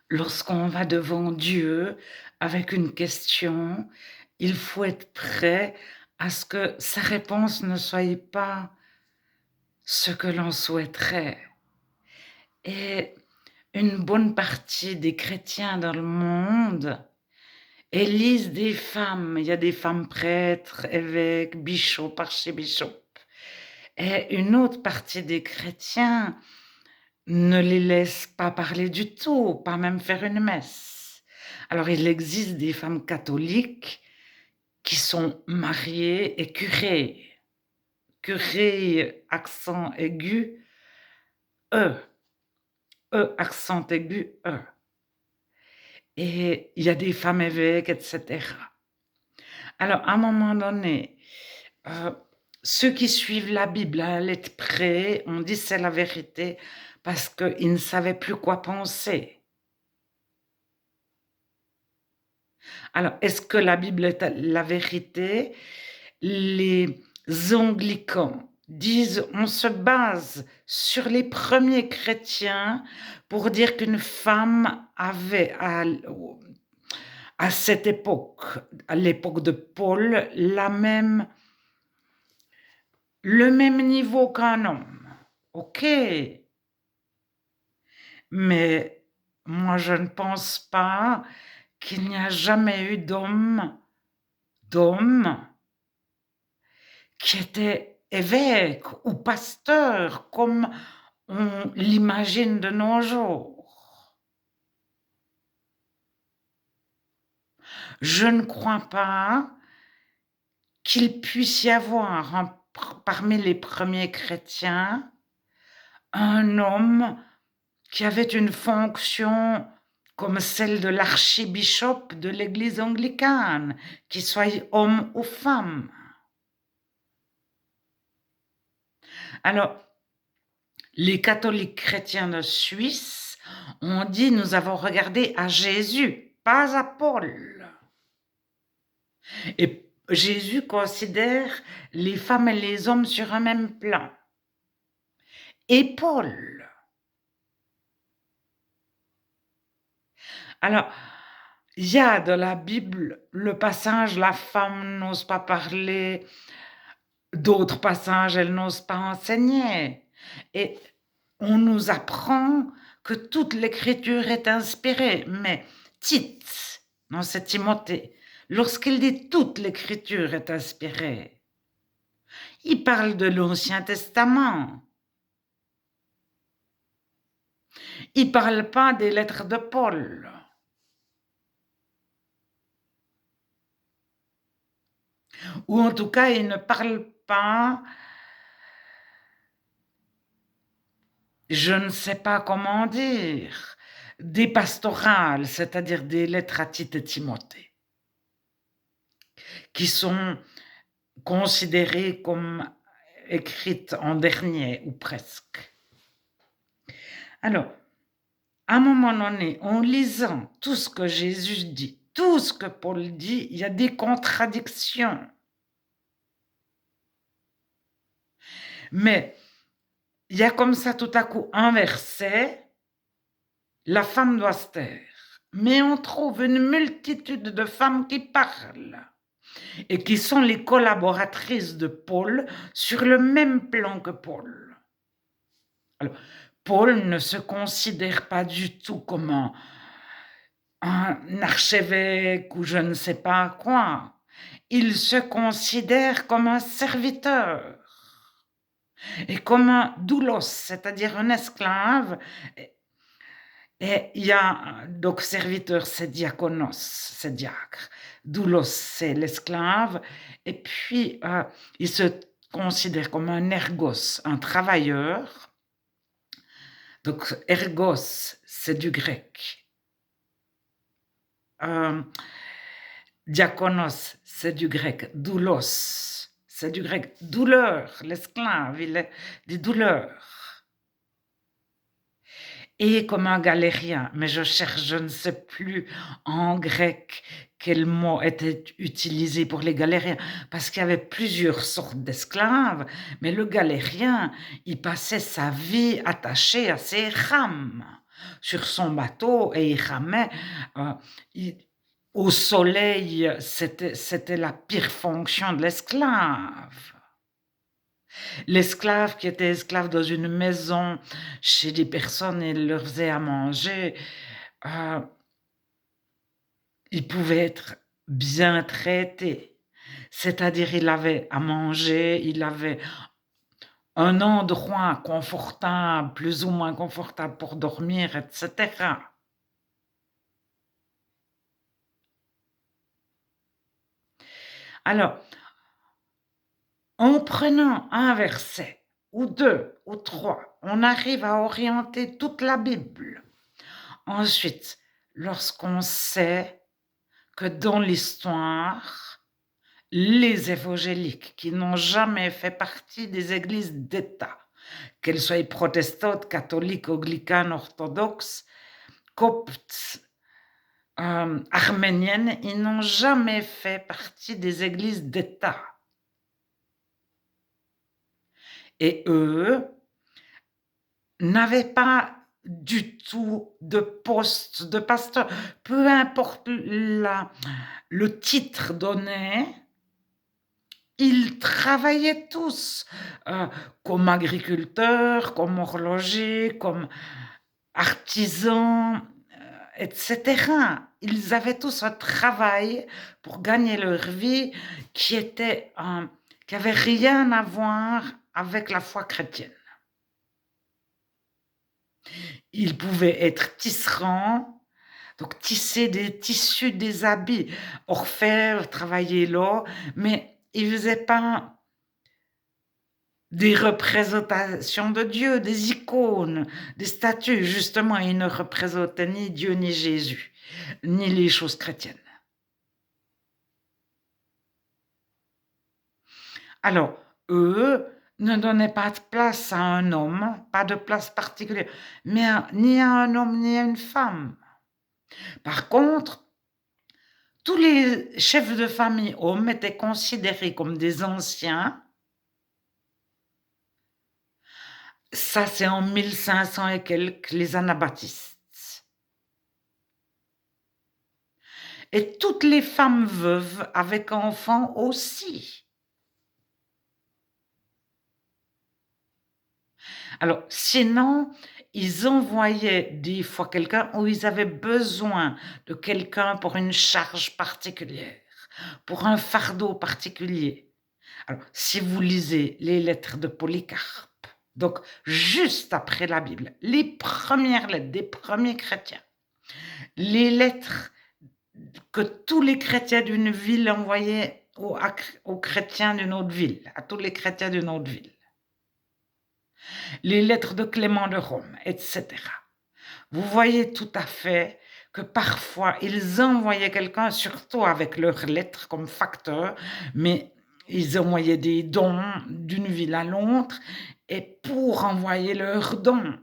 Lorsqu'on va devant Dieu avec une question, il faut être prêt à ce que sa réponse ne soit pas ce que l'on souhaiterait. Et une bonne partie des chrétiens dans le monde élisent des femmes. Il y a des femmes prêtres, évêques, bishops, archibishops. Et une autre partie des chrétiens ne les laisse pas parler du tout, pas même faire une messe. Alors il existe des femmes catholiques qui sont mariées et curées. Curées, accent aigu, E. E, accent aigu, E. Et il y a des femmes évêques, etc. Alors, à un moment donné, euh, ceux qui suivent la Bible à la lettre près, on dit c'est la vérité parce qu'ils ne savaient plus quoi penser. Alors, est-ce que la Bible est la vérité? Les anglicans disent on se base sur les premiers chrétiens pour dire qu'une femme avait à cette époque, à l'époque de Paul, le même niveau qu'un homme. OK, mais moi je ne pense pas qu'il n'y a jamais eu d'homme qui était évêque ou pasteur comme on l'imagine de nos jours. Je ne crois pas qu'il puisse y avoir parmi les premiers chrétiens un homme qui avait une fonction comme celle de l'archibishop de l'église anglicane, qu'il soit homme ou femme. Alors, les catholiques chrétiens de Suisse ont dit nous avons regardé à Jésus, pas à Paul. Et Jésus considère les femmes et les hommes sur un même plan. Et Paul. Alors, il y a dans la Bible le passage la femme n'ose pas parler, d'autres passages elle n'ose pas enseigner. Et on nous apprend que toute l'écriture est inspirée. Mais Tite, non c'est Timothée, lorsqu'il dit toute l'écriture est inspirée, il parle de l'Ancien Testament. Il ne parle pas des lettres de Paul. Ou en tout cas, il ne parle pas, je ne sais pas comment dire, des pastorales, c'est-à-dire des lettres à Tite et Timothée, qui sont considérées comme écrites en dernier, ou presque. Alors, à un moment donné, en lisant tout ce que Jésus dit, tout ce que Paul dit, il y a des contradictions. Mais il y a comme ça tout à coup un verset, la femme doit se taire. Mais on trouve une multitude de femmes qui parlent et qui sont les collaboratrices de Paul sur le même plan que Paul. Alors, Paul ne se considère pas du tout comme un archevêque ou je ne sais pas quoi. Il se considère comme un serviteur et comme un doulos, c'est-à-dire un esclave. Et il y a donc serviteur, c'est diakonos, c'est diacre. Doulos, c'est l'esclave. Et puis, il se considère comme un ergos, un travailleur. Donc, ergos, c'est du grec. Diakonos, c'est du grec. Doulos, c'est du grec. Douleur, l'esclave, il est des douleurs. Et comme un galérien, mais je cherche, je ne sais plus en grec quel mot était utilisé pour les galériens, parce qu'il y avait plusieurs sortes d'esclaves, mais le galérien, il passait sa vie attaché à ses rames. sur son bateau et il ramait. euh, il- Au soleil, c'était la pire fonction de l'esclave. L'esclave qui était esclave dans une maison chez des personnes et leur faisait à manger, euh, il pouvait être bien traité. C'est-à-dire, il avait à manger, il avait un endroit confortable, plus ou moins confortable pour dormir, etc. Alors, en prenant un verset, ou deux, ou trois, on arrive à orienter toute la Bible. Ensuite, lorsqu'on sait que dans l'histoire, les évangéliques qui n'ont jamais fait partie des églises d'État, qu'elles soient protestantes, catholiques, anglicanes, orthodoxes, coptes, arméniennes, ils n'ont jamais fait partie des églises d'État. Et eux n'avaient pas du tout de poste de pasteur. Peu importe le titre donné, ils travaillaient tous comme agriculteurs, comme horlogers, comme artisans, etc. Ils avaient tous un travail pour gagner leur vie qui avait rien à voir avec la foi chrétienne. Ils pouvaient être tisserands, donc tisser des tissus, des habits, orfèvres, travailler là, mais ils ne faisaient pas des représentations de Dieu, des icônes, des statues. Justement, ils ne représentaient ni Dieu ni Jésus, ni les choses chrétiennes. Alors, eux ne donnaient pas de place à un homme, pas de place particulière, mais ni à un homme ni à une femme. Par contre, tous les chefs de famille hommes étaient considérés comme des anciens. Ça, c'est en 1500 et quelques, les anabaptistes. Et toutes les femmes veuves avec enfants aussi. Alors, sinon, ils envoyaient des fois quelqu'un où ils avaient besoin de quelqu'un pour une charge particulière, pour un fardeau particulier. Alors, si vous lisez les lettres de Polycarpe, donc juste après la Bible, les premières lettres des premiers chrétiens, les lettres que tous les chrétiens d'une ville envoyaient aux chrétiens d'une autre ville, à tous les chrétiens d'une autre ville, les lettres de Clément de Rome, etc. Vous voyez tout à fait que parfois ils envoyaient quelqu'un, surtout avec leurs lettres comme facteur, mais ils envoyaient des dons d'une ville à l'autre, et pour envoyer leurs dons,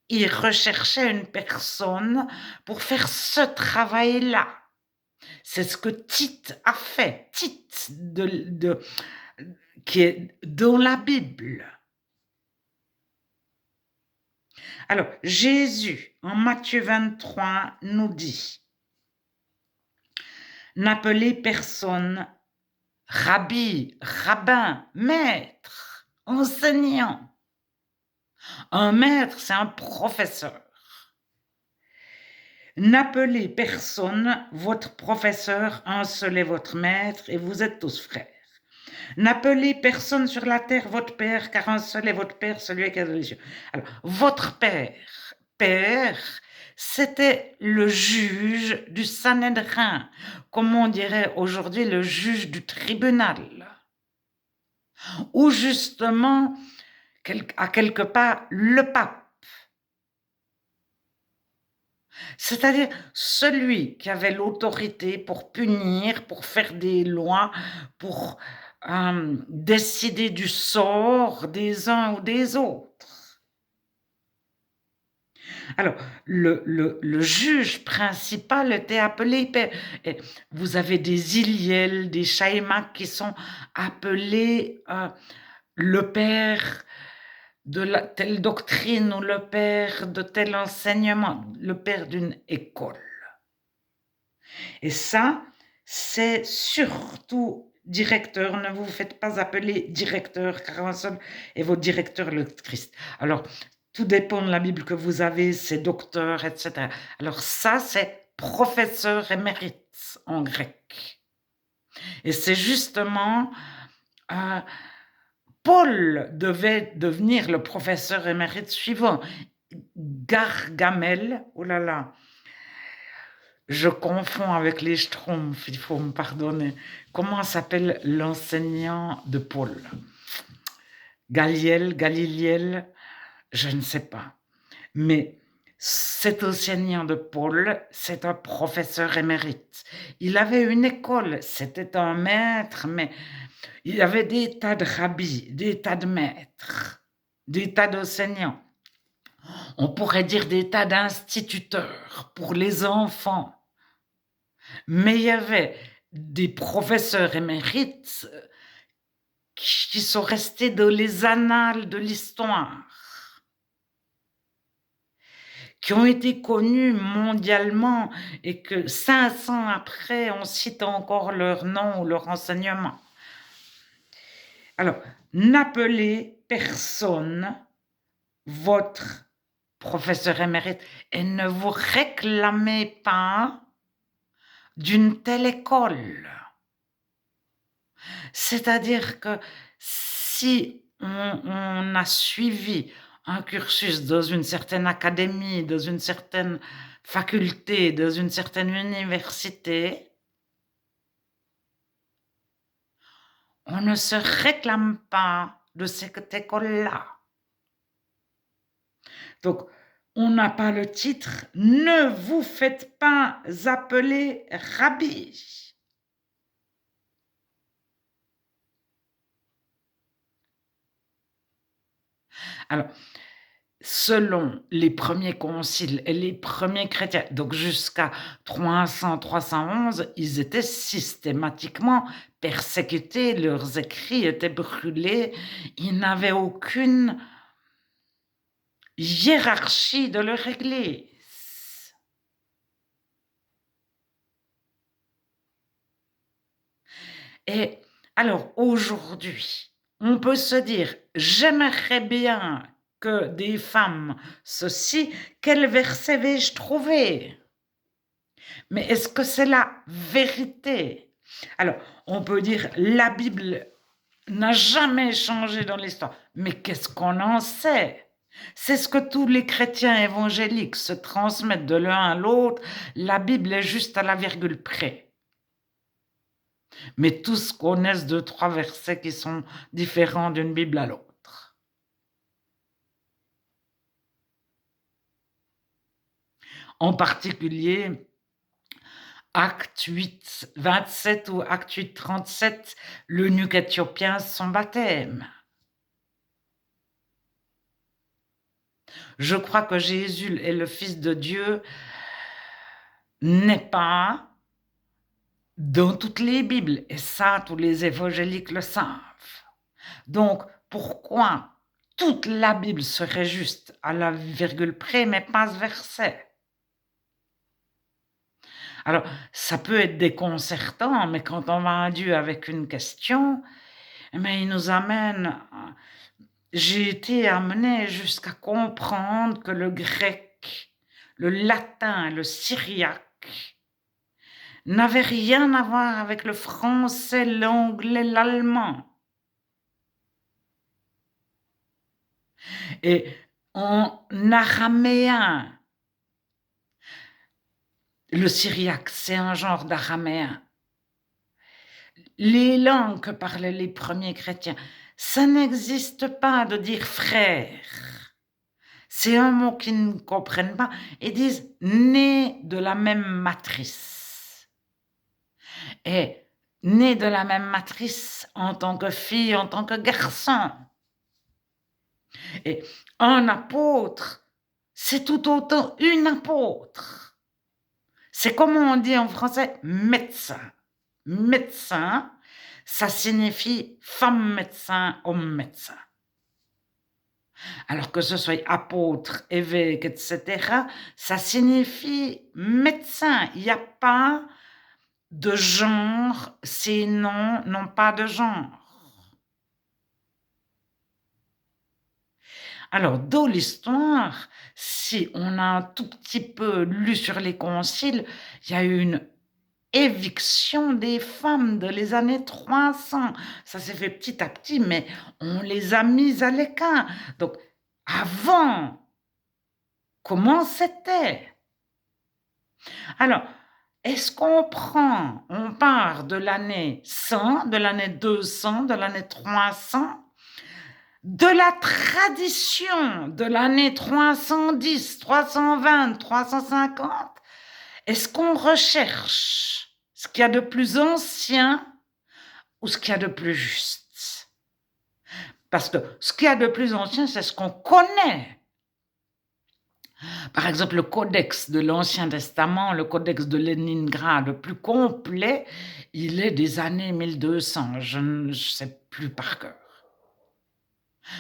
ils recherchaient une personne pour faire ce travail-là. C'est ce que Tite a fait. Tite, qui est dans la Bible. Alors, Jésus, en Matthieu 23, nous dit, n'appelez personne rabbi, rabbin, maître, enseignant. Un maître, c'est un professeur. N'appelez personne votre professeur, un seul est votre maître, et vous êtes tous frères. N'appelez personne sur la terre votre père, car un seul est votre père, celui qui est dans les cieux. Alors, votre père, c'était le juge du Sanhédrin, comme on dirait aujourd'hui le juge du tribunal, ou justement, à quelque part, le pape. C'est-à-dire celui qui avait l'autorité pour punir, pour faire des lois, pour décider du sort des uns ou des autres. Alors, le juge principal était appelé père. Et vous avez des Iliel, des Shaïmak qui sont appelés le père de telle doctrine ou le père de tel enseignement, le père d'une école. Et ça, c'est surtout directeur. Ne vous faites pas appeler directeur, car un seul est votre directeur, le Christ. Alors, tout dépend de la Bible que vous avez, c'est docteur, etc. Alors ça, c'est professeur émérite en grec. Et c'est justement... Paul devait devenir le professeur émérite suivant. Gargamel, oh là là, je confonds avec les Schtroumpfs, il faut me pardonner. Comment s'appelle l'enseignant de Paul? Galiliel, je ne sais pas. Mais cet enseignant de Paul, c'est un professeur émérite. Il avait une école, c'était un maître, mais il y avait des tas de rabbis, des tas de maîtres, des tas d'enseignants. On pourrait dire des tas d'instituteurs pour les enfants. Mais il y avait des professeurs émérites qui sont restés dans les annales de l'histoire, qui ont été connus mondialement et que 500 après, on cite encore leur nom ou leur enseignement. Alors, n'appelez personne votre professeur émérite et ne vous réclamez pas d'une telle école. C'est-à-dire que si on a suivi un cursus dans une certaine académie, dans une certaine faculté, dans une certaine université, on ne se réclame pas de cette école-là. Donc, on n'a pas le titre « Ne vous faites pas appeler rabbi ». Alors, selon les premiers conciles et les premiers chrétiens, donc jusqu'à 300-311, ils étaient systématiquement persécutés, leurs écrits étaient brûlés, ils n'avaient aucune hiérarchie de leur église. Et alors aujourd'hui, on peut se dire, j'aimerais bien que des femmes, ceci, quel verset vais-je trouver? Mais est-ce que c'est la vérité? Alors, on peut dire, la Bible n'a jamais changé dans l'histoire. Mais qu'est-ce qu'on en sait? C'est ce que tous les chrétiens évangéliques se transmettent de l'un à l'autre. La Bible est juste à la virgule près. Mais tous connaissent 2-3 versets qui sont différents d'une Bible à l'autre. En particulier, Acte 8, 27 ou Acte 8, 37, l'eunuque éthiopien, son baptême. Je crois que Jésus est le Fils de Dieu n'est pas dans toutes les Bibles, et ça, tous les évangéliques le savent. Donc, pourquoi toute la Bible serait juste à la virgule près, mais pas ce verset? Alors, ça peut être déconcertant, mais quand on va à Dieu avec une question, il nous amène... J'ai été amené jusqu'à comprendre que le grec, le latin, le syriaque n'avaient rien à voir avec le français, l'anglais, l'allemand. Et en araméen, le syriaque, c'est un genre d'araméen. Les langues que parlaient les premiers chrétiens, ça n'existe pas de dire frère. C'est un mot qu'ils ne comprennent pas et disent né de la même matrice. Et né de la même matrice en tant que fille, en tant que garçon. Et un apôtre, c'est tout autant une apôtre. C'est comme on dit en français médecin. Médecin, ça signifie femme médecin, homme médecin. Alors que ce soit apôtre, évêque, etc., ça signifie médecin. Il n'y a pas de genre, ces noms n'ont pas de genre. Alors, dans l'histoire, si on a un tout petit peu lu sur les conciles, il y a eu une éviction des femmes de les années 300. Ça s'est fait petit à petit, mais on les a mises à l'écart. Donc, avant, comment c'était? Alors, est-ce qu'on part de l'année 100, de l'année 200, de l'année 300, de la tradition de l'année 310, 320, 350? Est-ce qu'on recherche ce qu'il y a de plus ancien ou ce qu'il y a de plus juste? Parce que ce qu'il y a de plus ancien, c'est ce qu'on connaît. Par exemple, le codex de l'Ancien Testament, le codex de Léningrad, le plus complet, il est des années 1200. Je ne sais plus par cœur.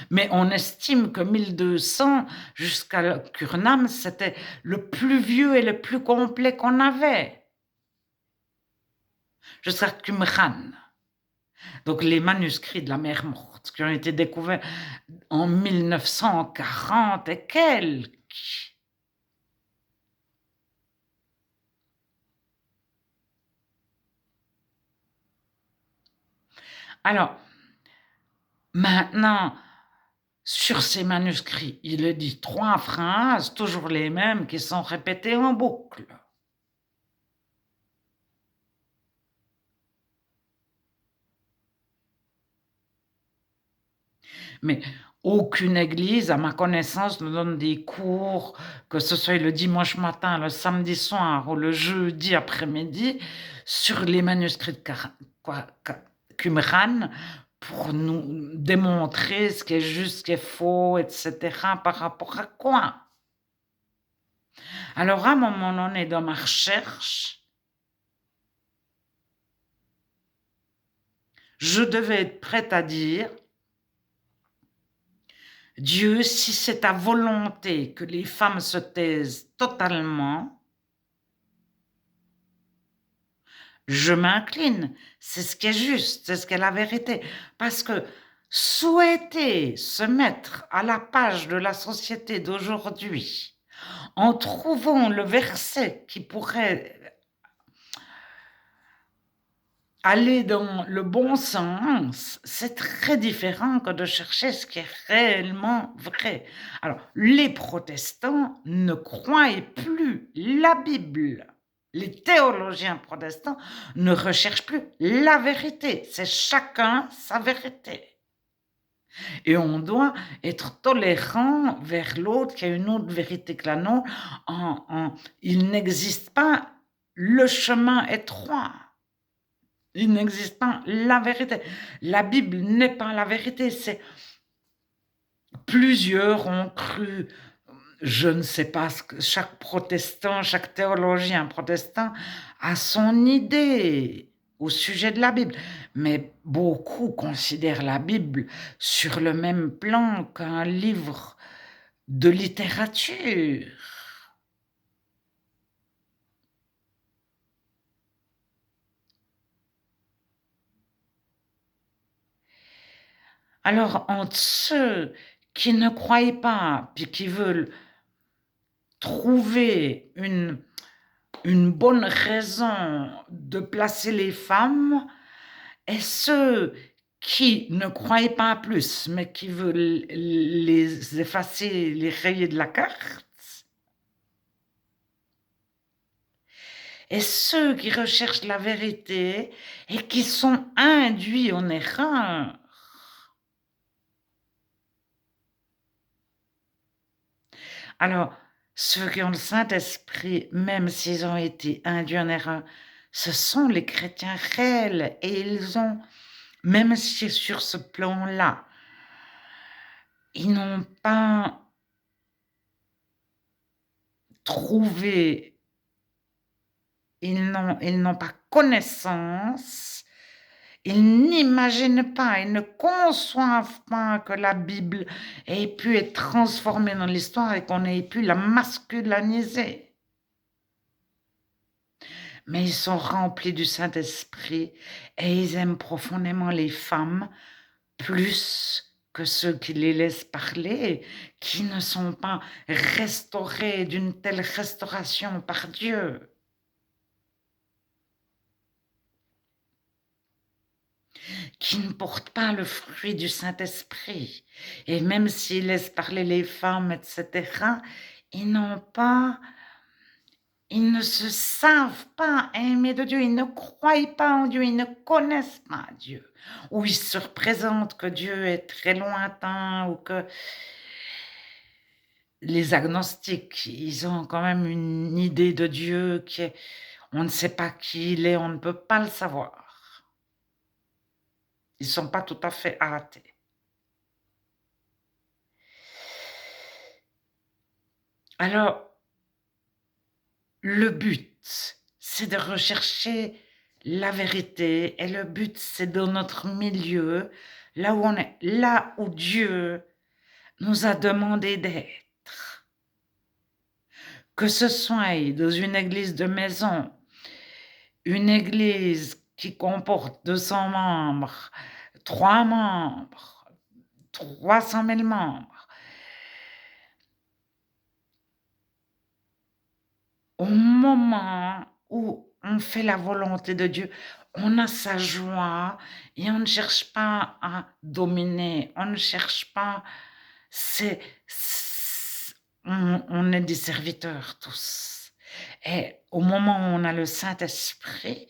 Mais on estime que 1200 jusqu'à Kurnam, c'était le plus vieux et le plus complet qu'on avait. Jusqu'à Qumran. Donc les manuscrits de la mer Morte qui ont été découverts en 1940 et quelques. Alors, maintenant, sur ces manuscrits, il est dit 3 phrases, toujours les mêmes, qui sont répétées en boucle. Mais aucune église, à ma connaissance, ne donne des cours, que ce soit le dimanche matin, le samedi soir ou le jeudi après-midi, sur les manuscrits de Qumran pour nous démontrer ce qui est juste, ce qui est faux, etc. Par rapport à quoi? Alors, à un moment donné, dans ma recherche, je devais être prête à dire, Dieu, si c'est ta volonté que les femmes se taisent totalement, je m'incline. C'est ce qui est juste, c'est ce qui est la vérité. Parce que souhaiter se mettre à la page de la société d'aujourd'hui en trouvant le verset qui pourrait aller dans le bon sens, c'est très différent que de chercher ce qui est réellement vrai. Alors, les protestants ne croient plus la Bible. Les théologiens protestants ne recherchent plus la vérité. C'est chacun sa vérité. Et on doit être tolérant vers l'autre qui a une autre vérité que la nôtre. Il n'existe pas le chemin étroit. Il n'existe pas la vérité. La Bible n'est pas la vérité. C'est plusieurs ont cru, je ne sais pas, chaque protestant, chaque théologien protestant a son idée au sujet de la Bible. Mais beaucoup considèrent la Bible sur le même plan qu'un livre de littérature. Alors, entre ceux qui ne croient pas, puis qui veulent trouver une bonne raison de placer les femmes, et ceux qui ne croient pas plus, mais qui veulent les effacer, les rayer de la carte, et ceux qui recherchent la vérité et qui sont induits en erreur. Alors, ceux qui ont le Saint-Esprit, même s'ils ont été induits en erreur, ce sont les chrétiens réels et ils ont, même si sur ce plan-là, ils n'ont pas trouvé, ils n'ont pas connaissance, Ils n'imaginent pas, ils ne conçoivent pas que la Bible ait pu être transformée dans l'histoire et qu'on ait pu la masculiniser. Mais ils sont remplis du Saint-Esprit et ils aiment profondément les femmes plus que ceux qui les laissent parler, qui ne sont pas restaurés d'une telle restauration par Dieu. Qui ne portent pas le fruit du Saint-Esprit. Et même s'ils laissent parler les femmes, etc., ils n'ont pas, ils ne se savent pas aimer de Dieu, ils ne croient pas en Dieu, ils ne connaissent pas Dieu. Ou ils se représentent que Dieu est très lointain, ou que les agnostiques, ils ont quand même une idée de Dieu qui est, on ne sait pas qui il est, on ne peut pas le savoir. Ils ne sont pas tout à fait athées. Alors, le but, c'est de rechercher la vérité et le but, c'est dans notre milieu, là où on est, là où Dieu nous a demandé d'être. Que ce soit dans une église de maison, une église qui comporte 200 membres, 3 membres, 300 000 membres, au moment où on fait la volonté de Dieu, on a sa joie et on ne cherche pas à dominer, on ne cherche pas, on est des serviteurs tous. Et au moment où on a le Saint-Esprit,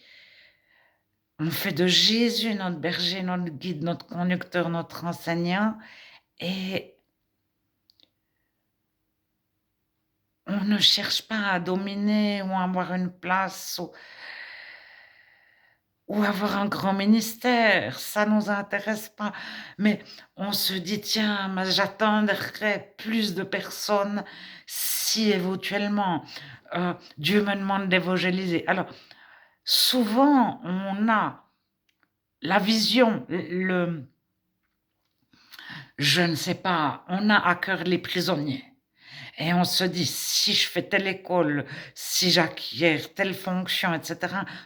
on fait de Jésus notre berger, notre guide, notre conducteur, notre enseignant, et on ne cherche pas à dominer ou à avoir une place ou avoir un grand ministère, ça ne nous intéresse pas. Mais on se dit, tiens, mais j'attendrai plus de personnes si éventuellement Dieu me demande d'évangéliser. Alors, souvent, on a la vision, je ne sais pas, on a à cœur les prisonniers. Et on se dit, si je fais telle école, si j'acquiers telle fonction, etc.,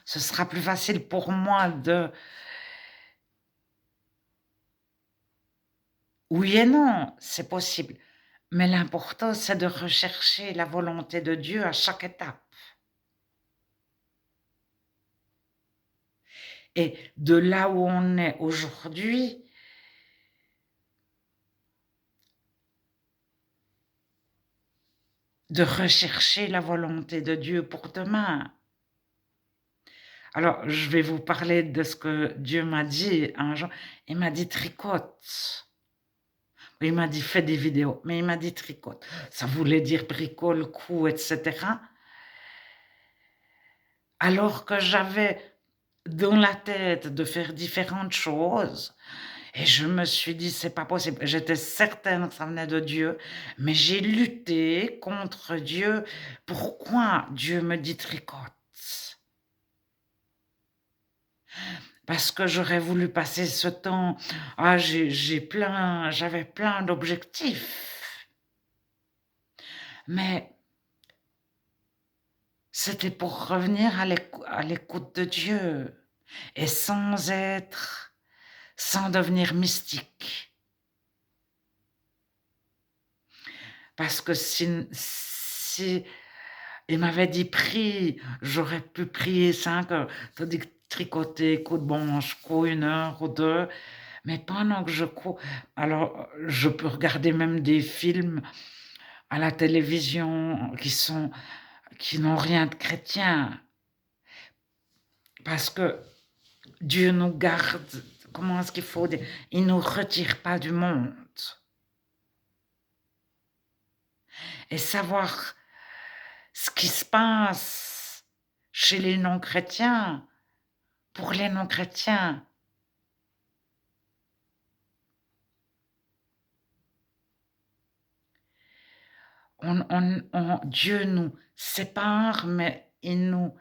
ce sera plus facile pour moi de... Oui et non, c'est possible. Mais l'important, c'est de rechercher la volonté de Dieu à chaque étape. Et de là où on est aujourd'hui, de rechercher la volonté de Dieu pour demain. Alors, je vais vous parler de ce que Dieu m'a dit un jour. Il m'a dit tricote. Il m'a dit fais des vidéos, mais il m'a dit tricote. Ça voulait dire bricole, cou, etc. Alors que j'avais dans la tête de faire différentes choses. Et je me suis dit, c'est pas possible. J'étais certaine que ça venait de Dieu, mais j'ai lutté contre Dieu. Pourquoi Dieu me dit tricote? Parce que j'aurais voulu passer ce temps. Ah, j'avais plein d'objectifs. Mais c'était pour revenir à l'écoute de Dieu et sans devenir mystique. Parce que si il m'avait dit prie, j'aurais pu prier 5 heures. Tandis que tricoter, coup de bon, je cours 1 heure ou 2. Mais pendant que je cours, alors je peux regarder même des films à la télévision qui n'ont rien de chrétien. Parce que Dieu nous garde, comment est-ce qu'il faut dire? Il ne nous retire pas du monde. Et savoir ce qui se passe chez les non-chrétiens, pour les non-chrétiens, Dieu nous sépare, mais il nous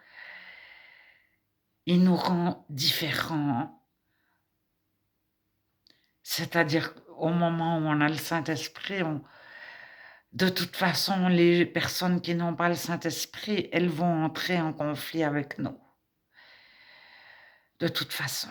rend différents C'est-à-dire au moment où on a le Saint-Esprit, de toute façon, les personnes qui n'ont pas le Saint-Esprit, elles vont entrer en conflit avec nous. De toute façon.